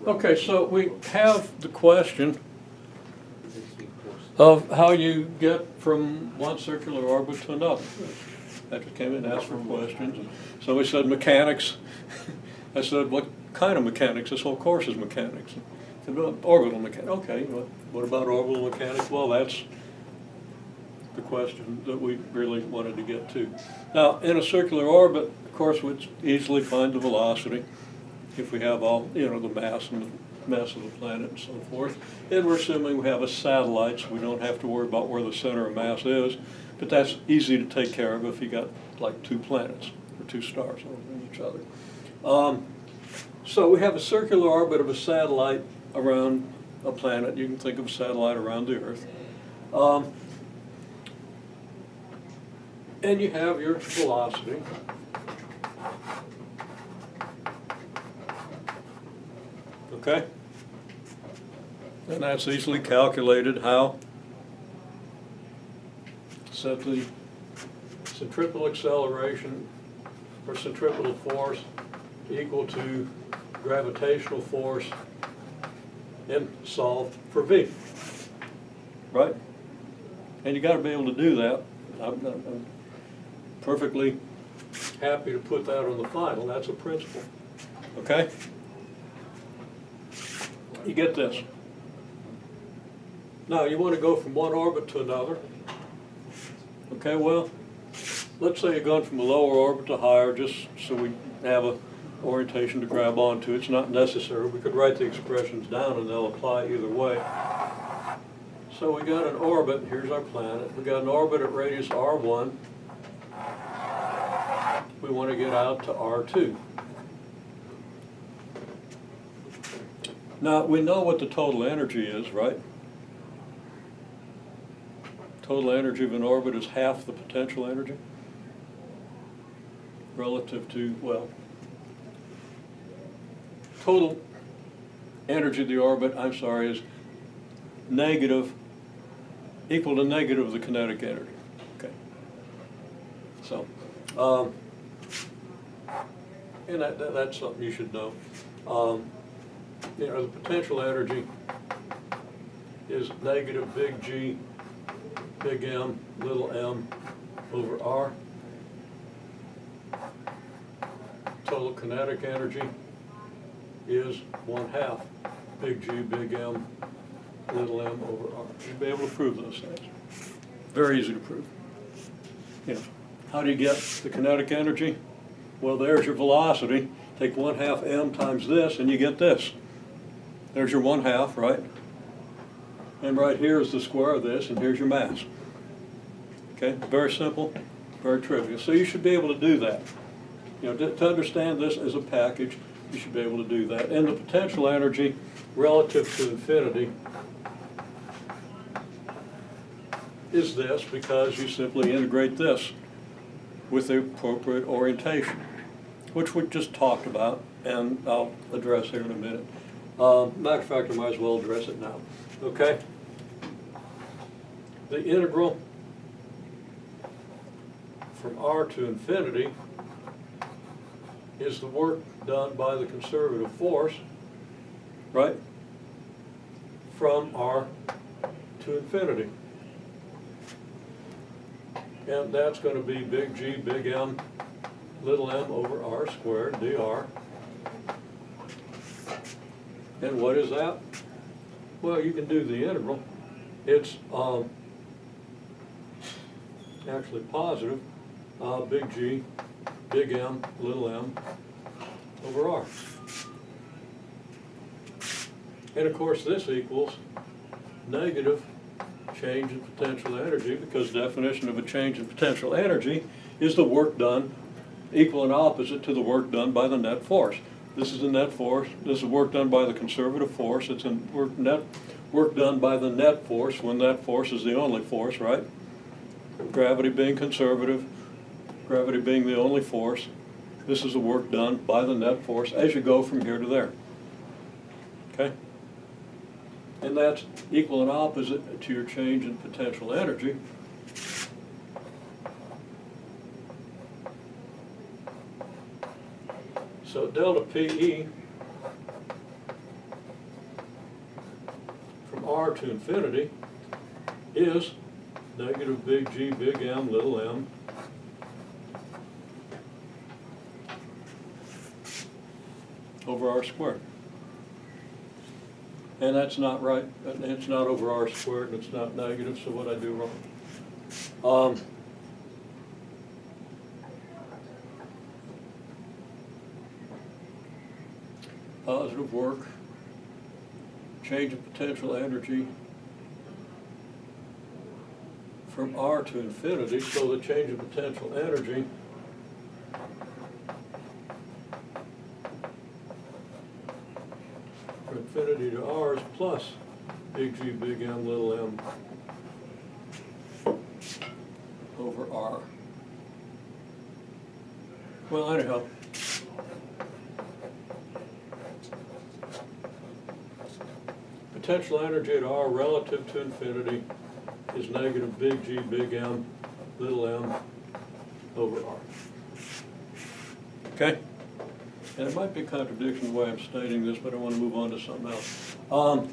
Okay, so we have the question of how you get from one circular orbit to another. I just came in and asked for questions. Somebody said mechanics. I said, what kind of mechanics? This whole course is mechanics. I said, well, orbital mechanics. Okay, what about orbital mechanics? Well, that's the question that we really wanted to get to. Now, in a circular orbit, of course, we'd easily find the velocity if we have all, the mass and the mass of the planet and so forth. And we're assuming we have a satellite, so we don't have to worry about where the center of mass is. But that's easy to take care of if you got like two planets or two stars over each other. So we have a circular orbit of a satellite around a planet. You can think of a satellite around the Earth. And you have your velocity. Okay? And that's easily calculated. How? Set the centripetal acceleration or centripetal force equal to gravitational force and solve for V. Right? And you got to be able to do that. I'm perfectly happy to put that on the final. That's a principle. Okay? You get this. Now, you want to go from one orbit to another. Okay, well, let's say you're going from a lower orbit to higher, just so we have an orientation to grab onto. It's not necessary. We could write the expressions down and they'll apply either way. So we got an orbit. Here's our planet. We got an orbit at radius R1. We want to get out to R2. Now, we know what the total energy is, right? Total energy of an orbit is half the potential energy relative to, well, total energy of the orbit, I'm sorry, is equal to negative the kinetic energy. Okay. So, and that's something you should know. The potential energy is negative big G, big M, little m over R. Total kinetic energy is 1/2 big G, big M, little m over R. You'll be able to prove those things. Very easy to prove. How do you get the kinetic energy? Well, there's your velocity. Take 1/2 m times this and you get this. There's your 1/2, right? And right here is the square of this, and here's your mass. Okay, very simple, very trivial. So you should be able to do that. To understand this as a package, you should be able to do that. And the potential energy relative to infinity is this, because you simply integrate this with the appropriate orientation, which we just talked about, and I'll address here in a minute. Matter of fact, I might as well address it now. Okay? The integral from R to infinity is the work done by the conservative force, right? From R to infinity. And that's going to be big G, big M, little m over R squared, dr. And what is that? Well, you can do the integral. It's actually positive, big G, big M, little m over R. And of course this equals negative change in potential energy, because definition of a change in potential energy is the work done equal and opposite to the work done by the net force. This is the net force. This is work done by the conservative force. It's work done by the net force when that force is the only force, right? Gravity being conservative, gravity being the only force. This is the work done by the net force as you go from here to there. Okay? And that's equal and opposite to your change in potential energy. So delta PE r to infinity is negative big G big M little m over r squared. And that's not right. It's not over r squared, and it's not negative, so what I do wrong? Positive work, change of potential energy from r to infinity, so the change of potential energy from infinity to r is plus big G big M little m over r. Well, anyhow, potential energy at r relative to infinity is negative big G big M little m over r. Okay? And it might be a contradiction the way I'm stating this, but I want to move on to something else.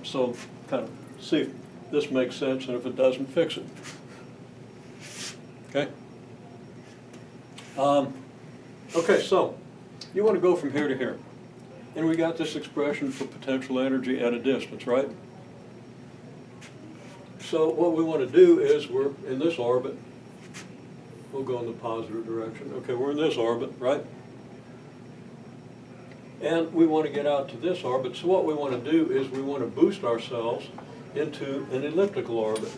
So kind of see if this makes sense, and if it doesn't, fix it. Okay? Okay, so you want to go from here to here. And we got this expression for potential energy at a distance, right? So what we want to do is we're in this orbit. We'll go in the positive direction. Okay, we're in this orbit, right? And we want to get out to this orbit. So what we want to do is we want to boost ourselves into an elliptical orbit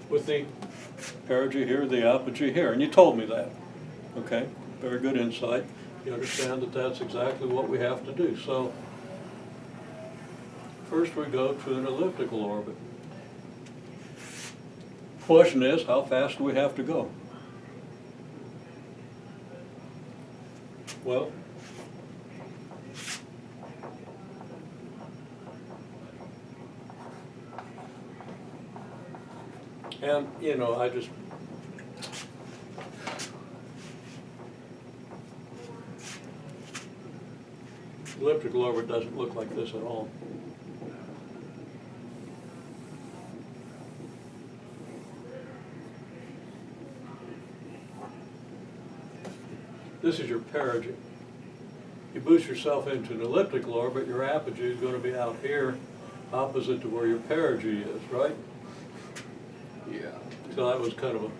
with the perigee here, the apogee here. And you told me that. Okay, very good insight. You understand that that's exactly what we have to do. So first we go to an elliptical orbit. Question is, how fast do we have to go? Well, and you know, I just elliptical orbit doesn't look like this at all. This is your perigee. You boost yourself into an elliptical orbit, your apogee is going to be out here, opposite to where your perigee is, right? Yeah. So that was kind of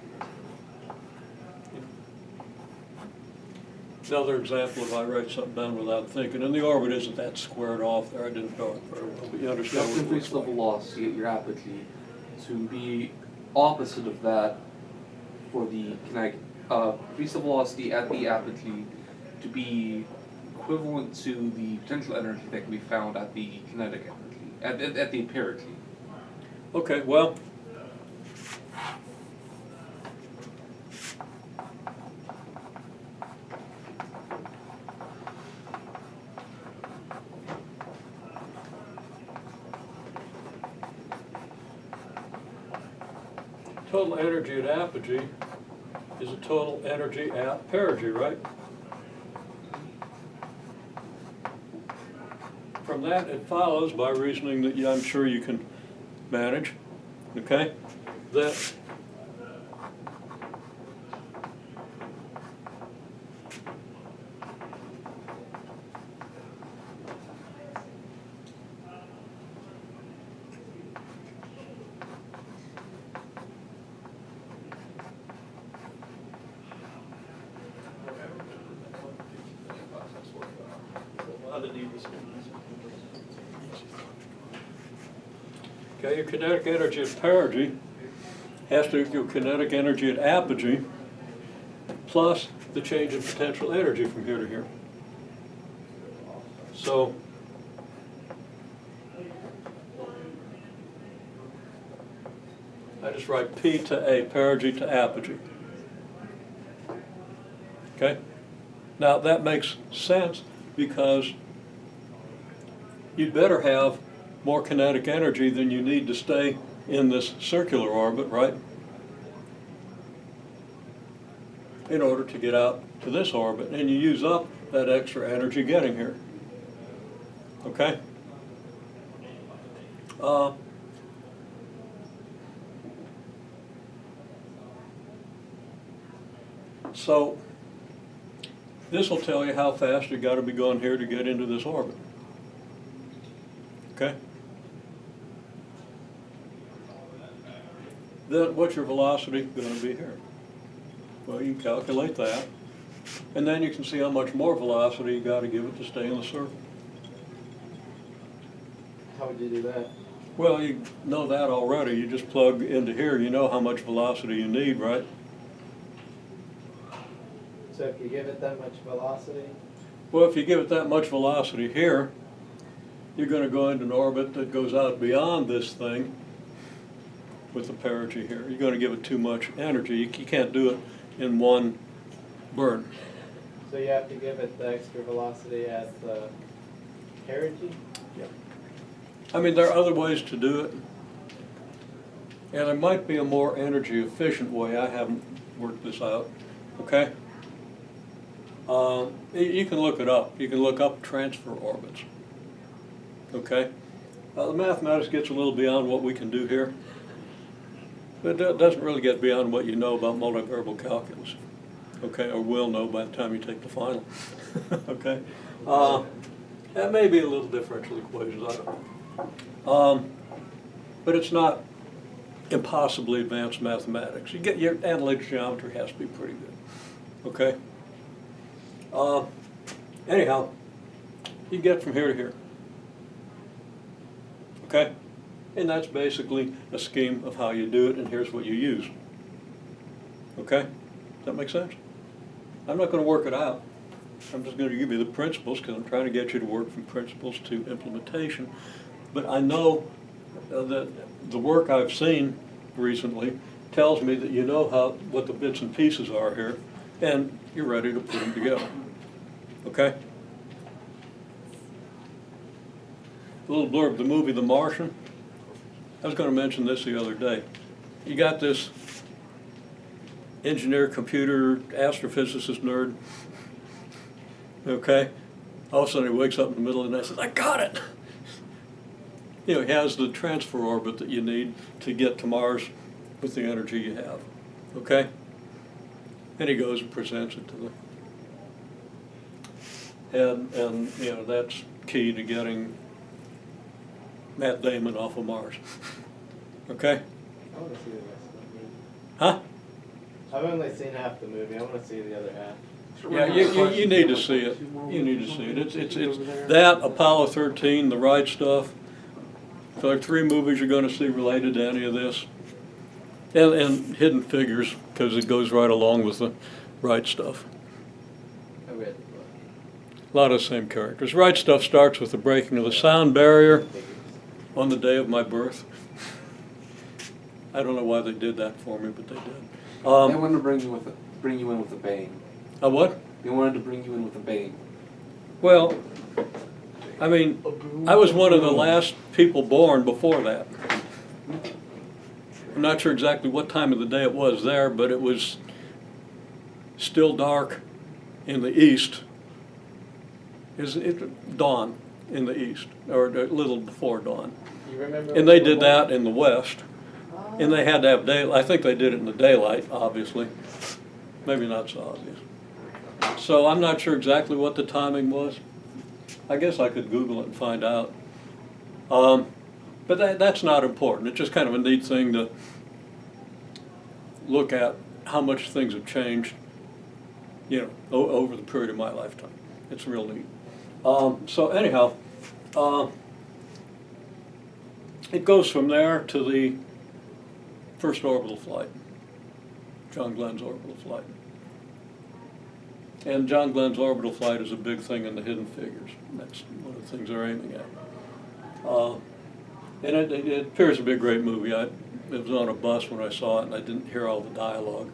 another example if I write something down without thinking. And the orbit isn't that squared off there. I didn't draw it very well, but you You understand have what to it increase looks the like. velocity at your apogee to be opposite of that for the kinetic. Increase the velocity at the apogee to be equivalent to the potential energy that can be found at the kinetic energy, at the perigee. Okay, well, total energy at apogee is a total energy at perigee, right? From that, it follows, by reasoning that I'm sure you can manage, okay, that okay, your kinetic energy at perigee has to equal kinetic energy at apogee plus the change in potential energy from here to here. So I just write P to A, perigee to apogee. Okay? Now that makes sense because you'd better have more kinetic energy than you need to stay in this circular orbit, right? In order to get out to this orbit, and you use up that extra energy getting here. Okay? Uh, so this will tell you how fast you got to be going here to get into this orbit. Okay? Then what's your velocity going to be here? Well, you can calculate that. And then you can see how much more velocity you got to give it to stay in the circle. How would you do that? Well, you know that already. You just plug into here. You know how much velocity you need, right? So if you give it that much velocity, Well, if you give it that much velocity here, you're going to go into an orbit that goes out beyond this thing with the perigee here. You're going to give it too much energy. You can't do it in one burn. so you have to give it the extra velocity at the perigee? Yeah. I mean, there are other ways to do it. And there might be a more energy efficient way. I haven't worked this out. Okay? You can look it up. You can look up transfer orbits. Okay? The mathematics gets a little beyond what we can do here. But it doesn't really get beyond what you know about multivariable calculus. Okay? Or will know by the time you take the final. Okay? That may be a little differential equations. I don't know. But it's not impossibly advanced mathematics. You get your analytic geometry has to be pretty good. Okay? Anyhow, you get from here to here. Okay? And that's basically a scheme of how you do it, and here's what you use. Okay? Does that make sense? I'm not going to work it out. I'm just going to give you the principles because I'm trying to get you to work from principles to implementation. But I know that the work I've seen recently tells me that you know what the bits and pieces are here, and you're ready to put them together. Okay? A little blurb, the movie The Martian. I was going to mention this the other day. You got this engineer, computer, astrophysicist nerd. Okay? All of a sudden he wakes up in the middle of the night and says, I got it! You know, he has the transfer orbit that you need to get to Mars with the energy you have. Okay? And he goes and presents it to them. And you know, that's key to getting Matt Damon off of Mars. Okay? I want to see the rest of the movie. Huh? I've only seen half the movie. I want to see the other half. Yeah, you need to see it. You need to see it. It's that, Apollo 13, the right stuff. So there are 3 movies you're going to see related to any of this. And Hidden Figures, because it goes right along with the right stuff. I read the book. A lot of the same characters. Right stuff starts with the breaking of the sound barrier on the day of my birth. I don't know why they did that for me, but they did. They wanted to bring you in with a bang. A what? They wanted to bring you in with a bang. Well, I mean, I was one of the last people born before that. I'm not sure exactly what time of the day it was there, but it was still dark in the east. It dawn in the east, or a little before dawn. You remember? And they did that in the west. And they had to have daylight. I think they did it in the daylight, obviously. Maybe not so obvious. So I'm not sure exactly what the timing was. I guess I could Google it and find out. But that's not important. It's just kind of a neat thing to look at how much things have changed, you know, over the period of my lifetime. It's real neat. So anyhow, it goes from there to the first orbital flight, John Glenn's orbital flight. And John Glenn's orbital flight is a big thing in the Hidden Figures. That's one of the things they're aiming at. And it appears to be a great movie. It was on a bus when I saw it, and I didn't hear all the dialogue,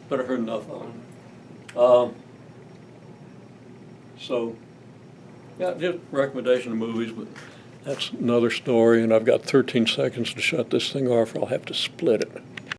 but I heard enough of it. So, yeah, just recommendation of movies, but that's another story, and I've got 13 seconds to shut this thing off, or I'll have to split it.